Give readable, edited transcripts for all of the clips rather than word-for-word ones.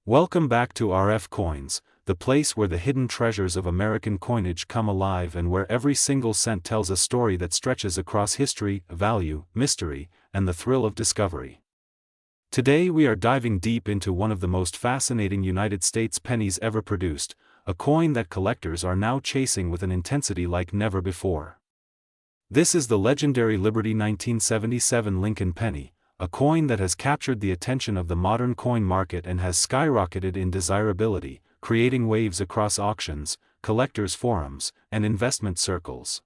Welcome back to RF Coins, the place where the hidden treasures of American coinage come alive and where every single cent tells a story that stretches across history, value, mystery, and the thrill of discovery. Today we are diving deep into one of the most fascinating United States pennies ever produced, a coin that collectors are now chasing with an intensity like never before. This is the legendary Liberty 1977 Lincoln penny, a coin that has captured the attention of the modern coin market and has skyrocketed in desirability, creating waves across auctions, collectors' forums, and investment circles.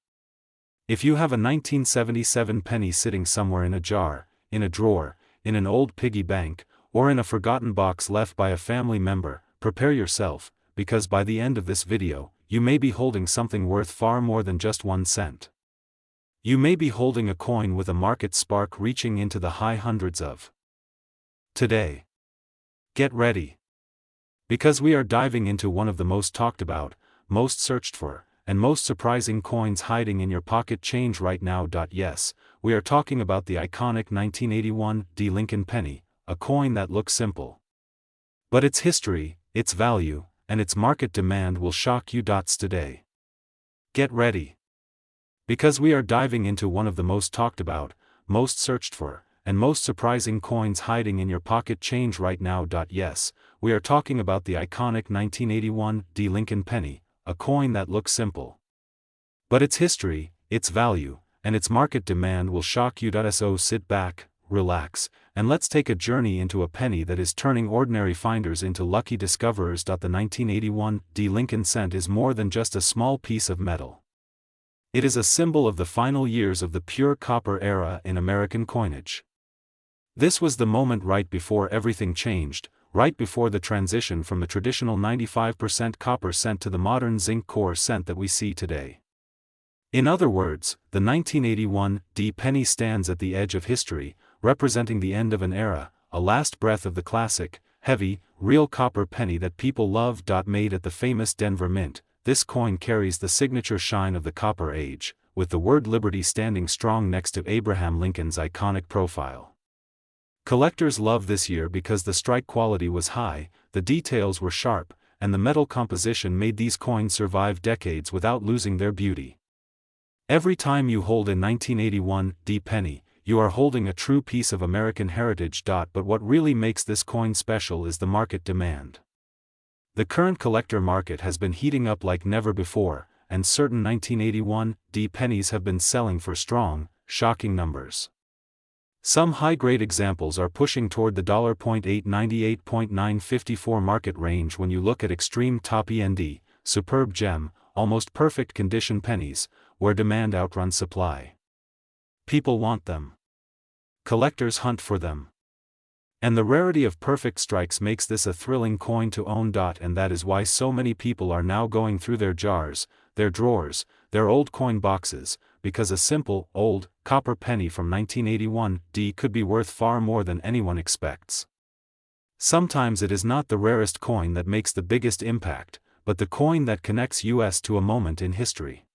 If you have a 1977 penny sitting somewhere in a jar, in a drawer, in an old piggy bank, or in a forgotten box left by a family member, prepare yourself, because by the end of this video, you may be holding something worth far more than just 1 cent. You may be holding a coin with a market spark reaching into the high hundreds of. Today. Get ready. Because we are diving into one of the most talked about, most searched for, and most surprising coins hiding in your pocket change right now. Yes, we are talking about the iconic 1981 Lincoln penny, a coin that looks simple. But its history, its value, and its market demand will shock you. Today. Get ready. Because we are diving into one of the most talked about, most searched for, and most surprising coins hiding in your pocket change right now. Yes, we are talking about the iconic 1981 Lincoln penny, a coin that looks simple. But its history, its value, and its market demand will shock you. So sit back, relax, and let's take a journey into a penny that is turning ordinary finders into lucky discoverers. The 1981 Lincoln cent is more than just a small piece of metal. It is a symbol of the final years of the pure copper era in American coinage. This was the moment right before everything changed, right before the transition from the traditional 95% copper cent to the modern zinc core cent that we see today. In other words, the 1981 penny stands at the edge of history, representing the end of an era, a last breath of the classic, heavy, real copper penny that people love. Made at the famous Denver Mint, this coin carries the signature shine of the Copper Age, with the word Liberty standing strong next to Abraham Lincoln's iconic profile. Collectors love this year because the strike quality was high, the details were sharp, and the metal composition made these coins survive decades without losing their beauty. Every time you hold a 1981 penny, you are holding a true piece of American heritage. But what really makes this coin special is the market demand. The current collector market has been heating up like never before, and certain 1981 pennies have been selling for strong, shocking numbers. Some high-grade examples are pushing toward the $898.954 market range when you look at extreme top end, superb gem, almost perfect condition pennies, where demand outruns supply. People want them. Collectors hunt for them. And the rarity of perfect strikes makes this a thrilling coin to own. And that is why so many people are now going through their jars, their drawers, their old coin boxes, because a simple, old, copper penny from 1981 could be worth far more than anyone expects. Sometimes it is not the rarest coin that makes the biggest impact, but the coin that connects us to a moment in history.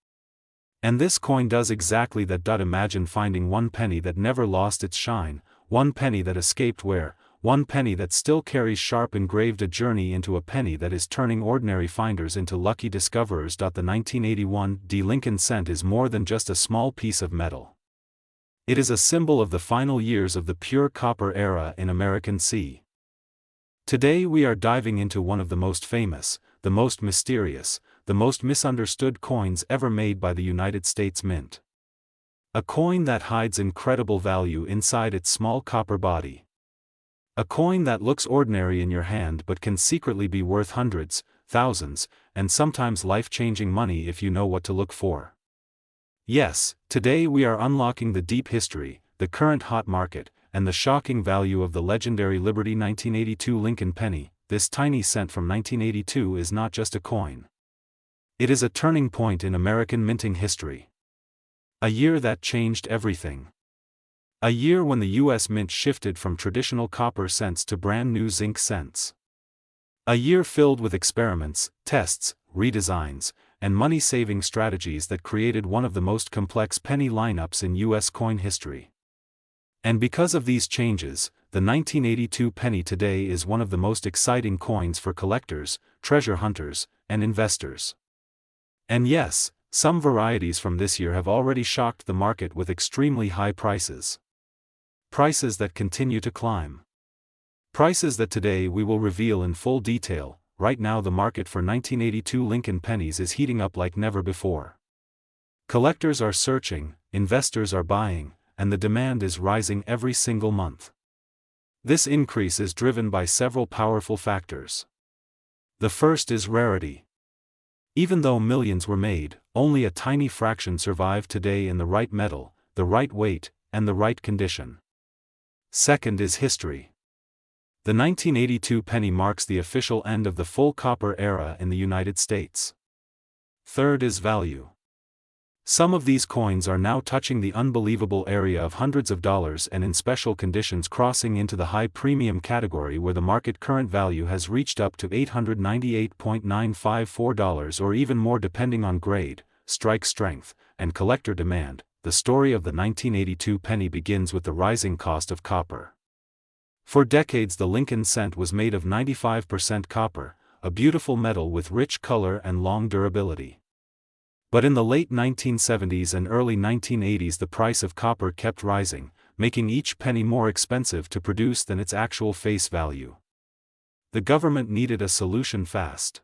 And this coin does exactly that. Imagine finding one penny that never lost its shine, one penny that escaped wear, one penny that still carries sharp engraved a journey into a penny that is turning ordinary finders into lucky discoverers. The 1981 Lincoln cent is more than just a small piece of metal. It is a symbol of the final years of the pure copper era in American C. Today we are diving into one of the most famous, the most mysterious, the most misunderstood coins ever made by the United States Mint. A coin that hides incredible value inside its small copper body. A coin that looks ordinary in your hand but can secretly be worth hundreds, thousands, and sometimes life-changing money if you know what to look for. Yes, today we are unlocking the deep history, the current hot market, and the shocking value of the legendary Liberty 1982 Lincoln penny. This tiny cent from 1982 is not just a coin. It is a turning point in American minting history. A year that changed everything. A year when the U.S. Mint shifted from traditional copper cents to brand new zinc cents. A year filled with experiments, tests, redesigns, and money-saving strategies that created one of the most complex penny lineups in U.S. coin history. And because of these changes, the the 1982 penny today is one of the most exciting coins for collectors, treasure hunters, and investors. And yes, some varieties from this year have already shocked the market with extremely high prices. Prices that continue to climb. Prices that today we will reveal in full detail. Right now the market for 1982 Lincoln pennies is heating up like never before. Collectors are searching, investors are buying, and the demand is rising every single month. This increase is driven by several powerful factors. The first is rarity. Even though millions were made, only a tiny fraction survive today in the right metal, the right weight, and the right condition. Second is history. The 1982 penny marks the official end of the full copper era in the United States. Third is value. Some of these coins are now touching the unbelievable area of hundreds of dollars and in special conditions crossing into the high premium category where the market current value has reached up to $898.954 or even more depending on grade, strike strength, and collector demand. The story of the 1982 penny begins with the rising cost of copper. For decades the Lincoln cent was made of 95% copper, a beautiful metal with rich color and long durability. But in the late 1970s and early 1980s the price of copper kept rising, making each penny more expensive to produce than its actual face value. The government needed a solution fast.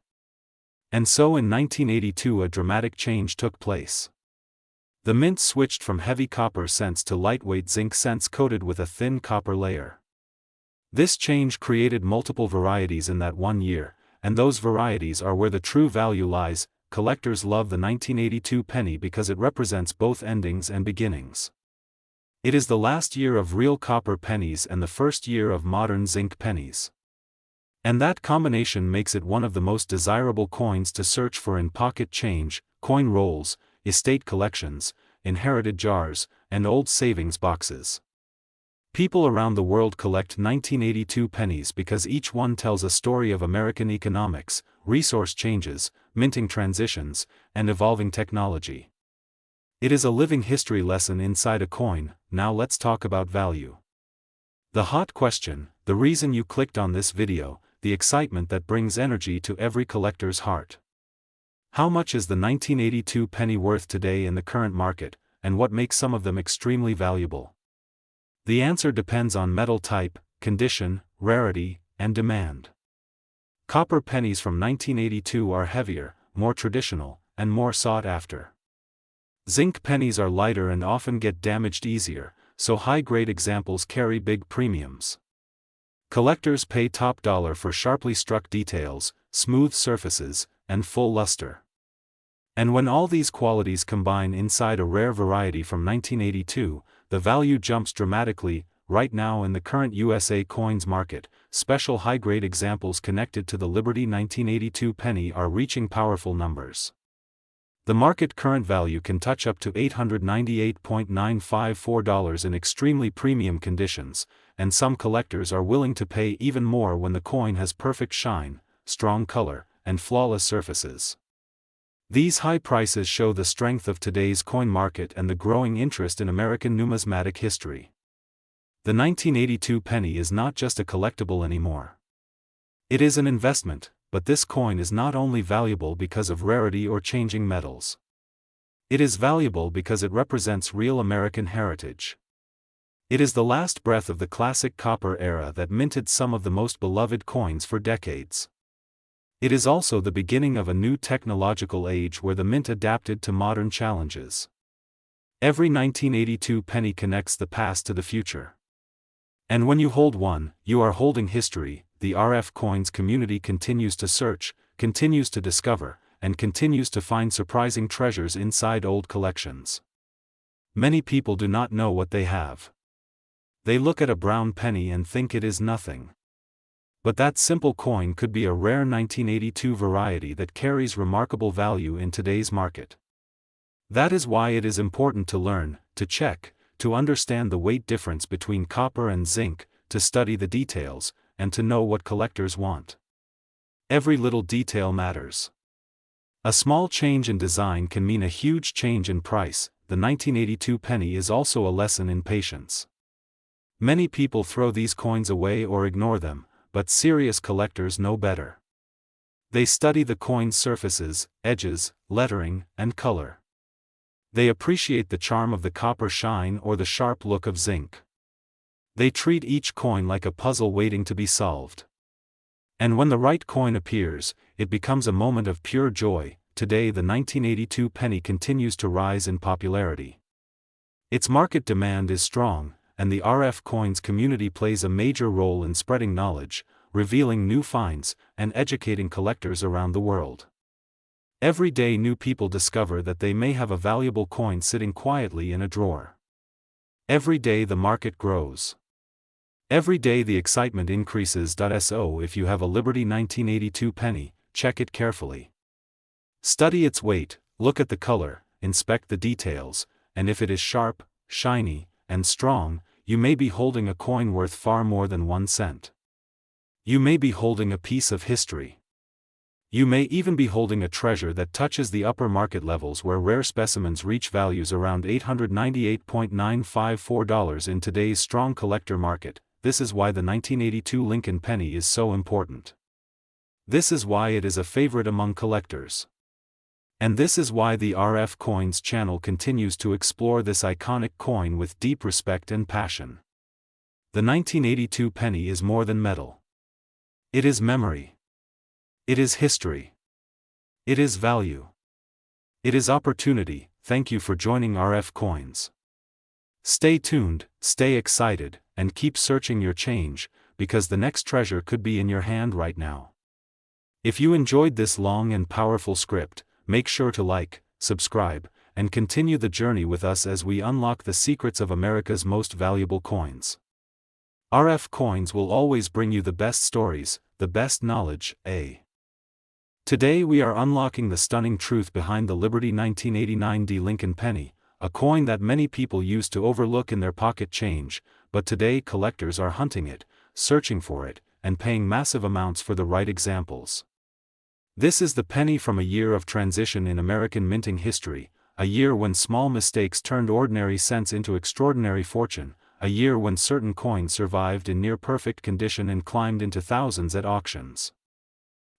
And so in 1982 a dramatic change took place. The mint switched from heavy copper cents to lightweight zinc cents coated with a thin copper layer. This change created multiple varieties in that one year, and those varieties are where the true value lies. Collectors love the 1982 penny because it represents both endings and beginnings. It is the last year of real copper pennies and the first year of modern zinc pennies. And that combination makes it one of the most desirable coins to search for in pocket change, coin rolls, estate collections, inherited jars, and old savings boxes. People around the world collect 1982 pennies because each one tells a story of American economics, resource changes, minting transitions, and evolving technology. It is a living history lesson inside a coin. Now let's talk about value. The hot question, the reason you clicked on this video, the excitement that brings energy to every collector's heart. How much is the 1982 penny worth today in the current market, and what makes some of them extremely valuable? The answer depends on metal type, condition, rarity, and demand. Copper pennies from 1982 are heavier, more traditional, and more sought after. Zinc pennies are lighter and often get damaged easier, so high-grade examples carry big premiums. Collectors pay top dollar for sharply struck details, smooth surfaces, and full luster. And when all these qualities combine inside a rare variety from 1982, the value jumps dramatically. Right now in the current USA coins market, special high-grade examples connected to the Liberty 1982 penny are reaching powerful numbers. The market current value can touch up to $898.954 in extremely premium conditions, and some collectors are willing to pay even more when the coin has perfect shine, strong color, and flawless surfaces. These high prices show the strength of today's coin market and the growing interest in American numismatic history. The 1982 penny is not just a collectible anymore. It is an investment, but this coin is not only valuable because of rarity or changing metals. It is valuable because it represents real American heritage. It is the last breath of the classic copper era that minted some of the most beloved coins for decades. It is also the beginning of a new technological age where the mint adapted to modern challenges. Every 1982 penny connects the past to the future. And when you hold one, you are holding history. The RF coins community continues to search, continues to discover, and continues to find surprising treasures inside old collections. Many people do not know what they have. They look at a brown penny and think it is nothing. But that simple coin could be a rare 1982 variety that carries remarkable value in today's market. That is why it is important to learn, to check, to understand the weight difference between copper and zinc, to study the details, and to know what collectors want. Every little detail matters. A small change in design can mean a huge change in price. The 1982 penny is also a lesson in patience. Many people throw these coins away or ignore them, but serious collectors know better. They study the coin's surfaces, edges, lettering, and color. They appreciate the charm of the copper shine or the sharp look of zinc. They treat each coin like a puzzle waiting to be solved. And when the right coin appears, it becomes a moment of pure joy. Today the 1982 penny continues to rise in popularity. Its market demand is strong, and the RF coins community plays a major role in spreading knowledge, revealing new finds, and educating collectors around the world. Every day new people discover that they may have a valuable coin sitting quietly in a drawer. Every day the market grows. Every day the excitement increases. So if you have a Liberty 1982 penny, check it carefully. Study its weight, look at the color, inspect the details, and if it is sharp, shiny, and strong, you may be holding a coin worth far more than 1 cent. You may be holding a piece of history. You may even be holding a treasure that touches the upper market levels where rare specimens reach values around $898.954 in today's strong collector market. This is why the 1982 Lincoln penny is so important. This is why it is a favorite among collectors. And this is why the RF Coins channel continues to explore this iconic coin with deep respect and passion. The 1982 penny is more than metal. It is memory. It is history. It is value. It is opportunity. Thank you for joining RF Coins. Stay tuned, stay excited, and keep searching your change, because the next treasure could be in your hand right now. If you enjoyed this long and powerful script, make sure to like, subscribe, and continue the journey with us as we unlock the secrets of America's most valuable coins. RF Coins will always bring you the best stories, the best knowledge. Today we are unlocking the stunning truth behind the Liberty 1989 Lincoln penny, a coin that many people used to overlook in their pocket change, but today collectors are hunting it, searching for it, and paying massive amounts for the right examples. This is the penny from a year of transition in American minting history, a year when small mistakes turned ordinary cents into extraordinary fortune, a year when certain coins survived in near-perfect condition and climbed into thousands at auctions.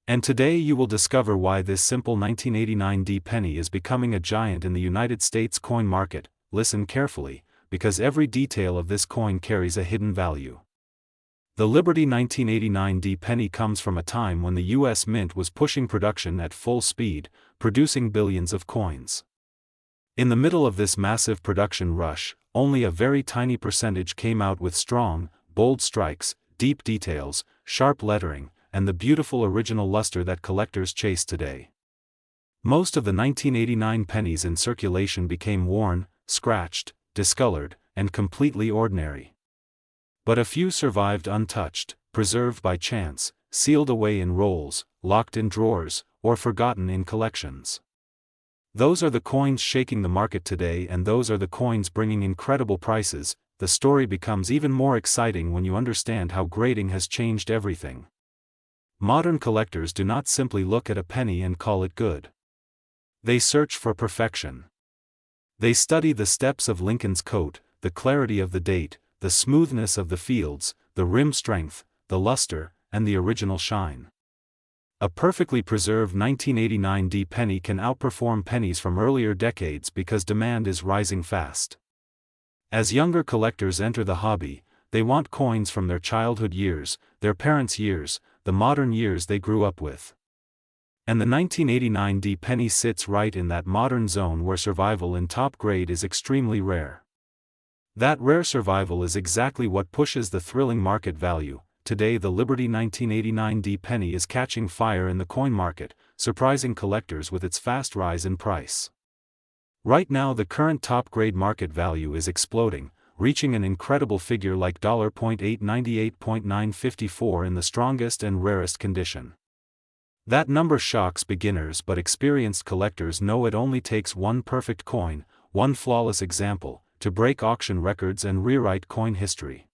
And today you will discover why this simple 1989 penny is becoming a giant in the United States coin market. Listen carefully, because every detail of this coin carries a hidden value. The Liberty 1989 penny comes from a time when the U.S. Mint was pushing production at full speed, producing billions of coins. In the middle of this massive production rush, only a very tiny percentage came out with strong, bold strikes, deep details, sharp lettering, and the beautiful original luster that collectors chase today. Most of the 1989 pennies in circulation became worn, scratched, discolored, and completely ordinary. But a few survived untouched, preserved by chance, sealed away in rolls, locked in drawers, or forgotten in collections. Those are the coins shaking the market today, and those are the coins bringing incredible prices. The story becomes even more exciting when you understand how grading has changed everything. Modern collectors do not simply look at a penny and call it good. They search for perfection. They study the steps of Lincoln's coat, the clarity of the date, the smoothness of the fields, the rim strength, the luster, and the original shine. A perfectly preserved 1989 penny can outperform pennies from earlier decades because demand is rising fast. As younger collectors enter the hobby, they want coins from their childhood years, their parents' years, the modern years they grew up with. And the 1989 penny sits right in that modern zone where survival in top grade is extremely rare. That rare survival is exactly what pushes the thrilling market value. Today the Liberty 1989 penny is catching fire in the coin market, surprising collectors with its fast rise in price. Right now the current top-grade market value is exploding, reaching an incredible figure like $.898.954 in the strongest and rarest condition. That number shocks beginners, but experienced collectors know it only takes one perfect coin, one flawless example, to break auction records and rewrite coin history.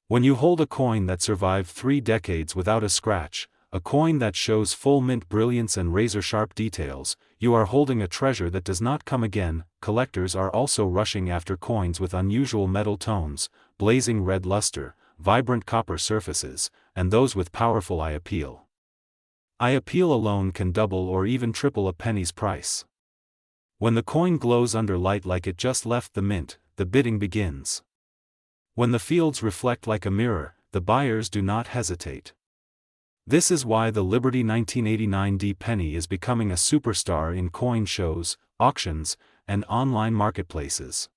When you hold a coin that survived 3 decades without a scratch, a coin that shows full mint brilliance and razor-sharp details, you are holding a treasure that does not come again. Collectors are also rushing after coins with unusual metal tones, blazing red luster, vibrant copper surfaces, and those with powerful eye appeal. Eye appeal alone can double or even triple a penny's price. When the coin glows under light like it just left the mint, the bidding begins. When the fields reflect like a mirror, the buyers do not hesitate. This is why the Liberty 1989 D penny is becoming a superstar in coin shows, auctions, and online marketplaces.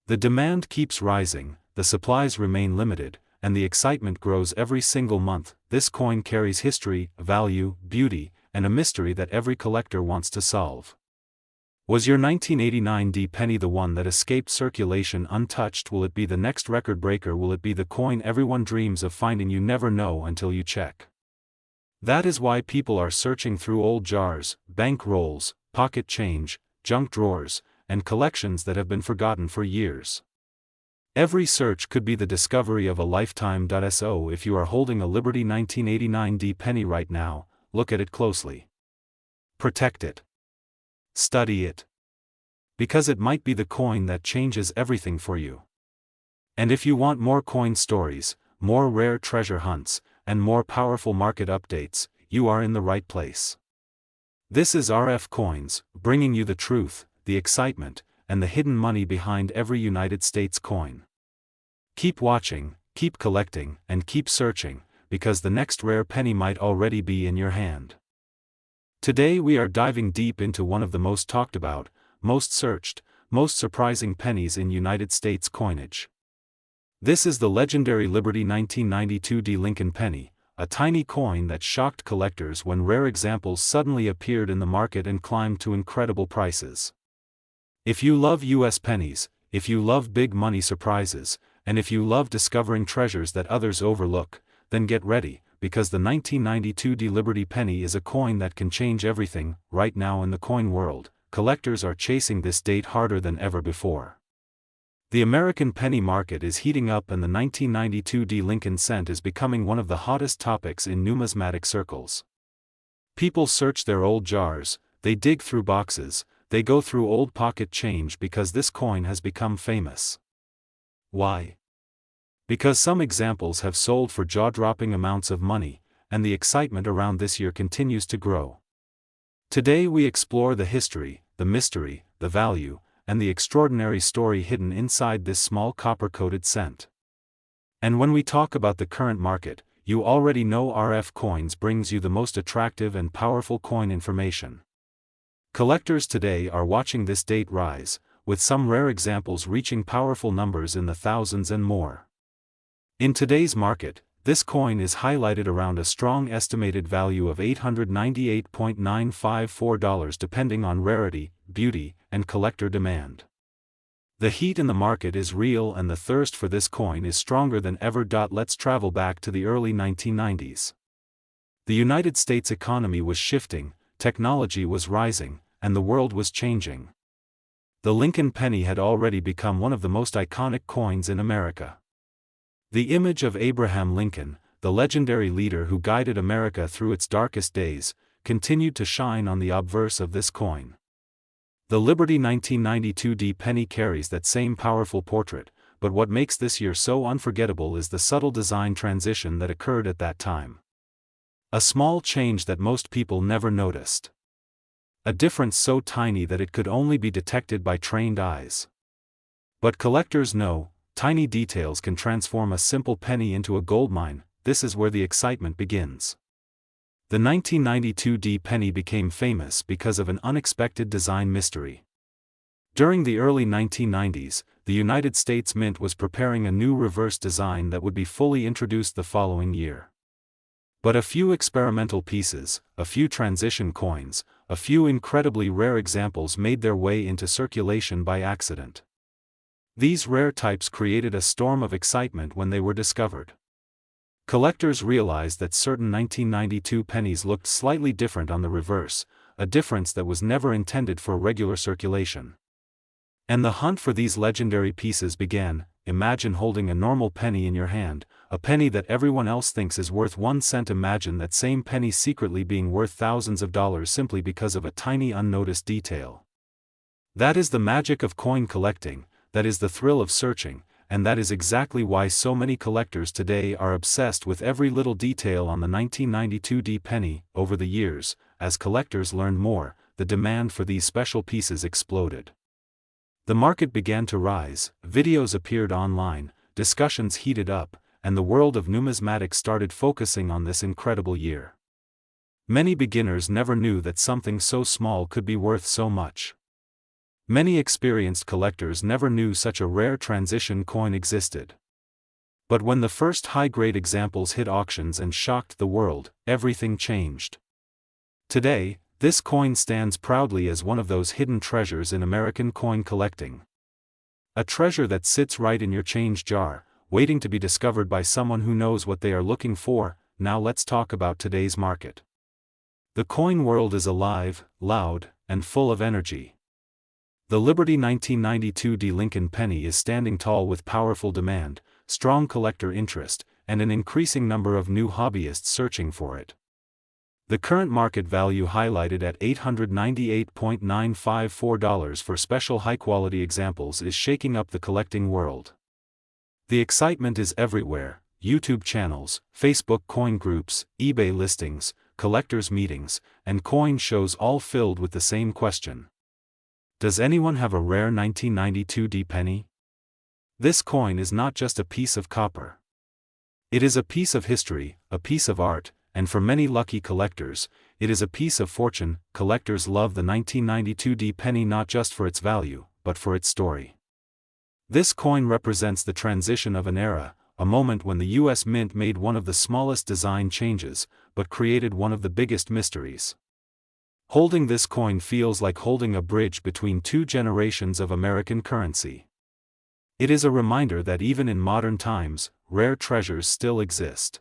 The demand keeps rising, the supplies remain limited, and the excitement grows every single month. This coin carries history, value, beauty, and a mystery that every collector wants to solve. Was your 1989 D penny the one that escaped circulation untouched? Will it be the next record breaker? Will it be the coin everyone dreams of finding? You never know until you check. That is why people are searching through old jars, bank rolls, pocket change, junk drawers, and collections that have been forgotten for years. Every search could be the discovery of a lifetime. So if you are holding a Liberty 1989 D penny right now, look at it closely. Protect it. Study it. Because it might be the coin that changes everything for you. And if you want more coin stories, more rare treasure hunts, and more powerful market updates, you are in the right place. This is RF Coins, bringing you the truth, the excitement, and the hidden money behind every United States coin. Keep watching, keep collecting, and keep searching, because the next rare penny might already be in your hand. Today we are diving deep into one of the most talked about, most searched, most surprising pennies in United States coinage. This is the legendary Liberty 1992 D Lincoln penny, a tiny coin that shocked collectors when rare examples suddenly appeared in the market and climbed to incredible prices. If you love US pennies, if you love big money surprises, and if you love discovering treasures that others overlook, then get ready, because the 1992 D Liberty penny is a coin that can change everything. Right now in the coin world, collectors are chasing this date harder than ever before. The American penny market is heating up, and the 1992 D Lincoln cent is becoming one of the hottest topics in numismatic circles. People search their old jars, they dig through boxes, they go through old pocket change because this coin has become famous. Why? Because some examples have sold for jaw-dropping amounts of money, and the excitement around this year continues to grow. Today we explore the history, the mystery, the value, and the extraordinary story hidden inside this small copper-coated cent. And when we talk about the current market, you already know RF Coins brings you the most attractive and powerful coin information. Collectors today are watching this date rise, with some rare examples reaching powerful numbers in the thousands and more. In today's market, this coin is highlighted around a strong estimated value of $898.954 depending on rarity, beauty, and collector demand. The heat in the market is real and the thirst for this coin is stronger than ever. Let's travel back to the early 1990s. The United States economy was shifting, technology was rising, and the world was changing. The Lincoln penny had already become one of the most iconic coins in America. The image of Abraham Lincoln, the legendary leader who guided America through its darkest days, continued to shine on the obverse of this coin. The Liberty 1992 D penny carries that same powerful portrait, but what makes this year so unforgettable is the subtle design transition that occurred at that time. A small change that most people never noticed. A difference so tiny that it could only be detected by trained eyes. But collectors know, tiny details can transform a simple penny into a goldmine. This is where the excitement begins. The 1992 D penny became famous because of an unexpected design mystery. During the early 1990s, the United States Mint was preparing a new reverse design that would be fully introduced the following year. But a few experimental pieces, a few transition coins, a few incredibly rare examples made their way into circulation by accident. These rare types created a storm of excitement when they were discovered. Collectors realized that certain 1992 pennies looked slightly different on the reverse, a difference that was never intended for regular circulation. And the hunt for these legendary pieces began. Imagine holding a normal penny in your hand, a penny that everyone else thinks is worth 1 cent. Imagine that same penny secretly being worth thousands of dollars simply because of a tiny unnoticed detail. That is the magic of coin collecting, that is the thrill of searching, and that is exactly why so many collectors today are obsessed with every little detail on the 1992 D penny. Over the years, as collectors learned more, the demand for these special pieces exploded. The market began to rise, videos appeared online, discussions heated up, and the world of numismatics started focusing on this incredible year. Many beginners never knew that something so small could be worth so much. Many experienced collectors never knew such a rare transition coin existed. But when the first high-grade examples hit auctions and shocked the world, everything changed. Today, this coin stands proudly as one of those hidden treasures in American coin collecting. A treasure that sits right in your change jar, waiting to be discovered by someone who knows what they are looking for. Now let's talk about today's market. The coin world is alive, loud, and full of energy. The Liberty 1992 D Lincoln penny is standing tall with powerful demand, strong collector interest, and an increasing number of new hobbyists searching for it. The current market value highlighted at $898.954 for special high-quality examples is shaking up the collecting world. The excitement is everywhere: YouTube channels, Facebook coin groups, eBay listings, collectors' meetings, and coin shows all filled with the same question. Does anyone have a rare 1992 D penny? This coin is not just a piece of copper. It is a piece of history, a piece of art, and for many lucky collectors, it is a piece of fortune. Collectors love the 1992 D penny not just for its value, but for its story. This coin represents the transition of an era, a moment when the U.S. Mint made one of the smallest design changes, but created one of the biggest mysteries. Holding this coin feels like holding a bridge between two generations of American currency. It is a reminder that even in modern times, rare treasures still exist.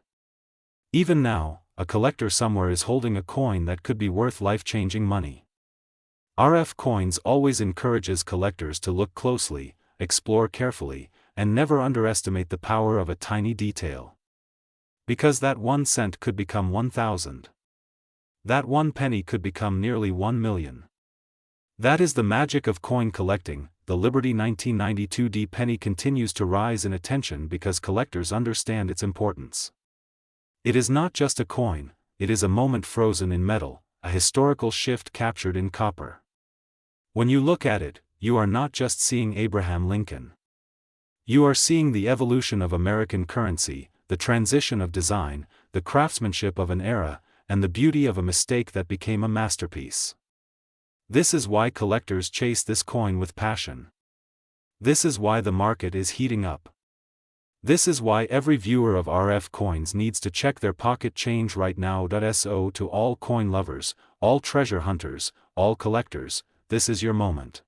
Even now, a collector somewhere is holding a coin that could be worth life-changing money. RF Coins always encourages collectors to look closely, explore carefully, and never underestimate the power of a tiny detail. Because that 1 cent could become 1,000. That 1 penny could become nearly 1 million. That is the magic of coin collecting. The Liberty 1992 D penny continues to rise in attention because collectors understand its importance. It is not just a coin, it is a moment frozen in metal, a historical shift captured in copper. When you look at it, you are not just seeing Abraham Lincoln. You are seeing the evolution of American currency, the transition of design, the craftsmanship of an era, and the beauty of a mistake that became a masterpiece. This is why collectors chase this coin with passion. This is why the market is heating up. This is why every viewer of RF Coins needs to check their pocket change right now. So to all coin lovers, all treasure hunters, all collectors, this is your moment.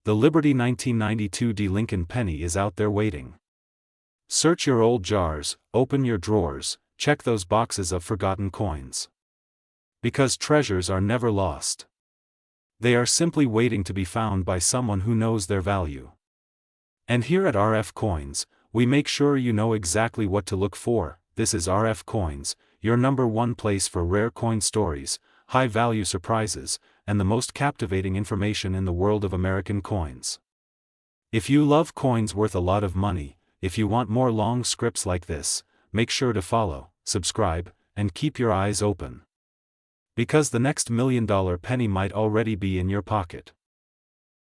The Liberty 1992 D Lincoln penny is out there waiting. Search your old jars, open your drawers, check those boxes of forgotten coins. Because treasures are never lost. They are simply waiting to be found by someone who knows their value. And here at RF Coins, we make sure you know exactly what to look for. This is RF Coins, your #1 place for rare coin stories, high-value surprises, and the most captivating information in the world of American coins. If you love coins worth a lot of money, if you want more long scripts like this, make sure to follow, subscribe, and keep your eyes open. Because the next $1 million penny might already be in your pocket.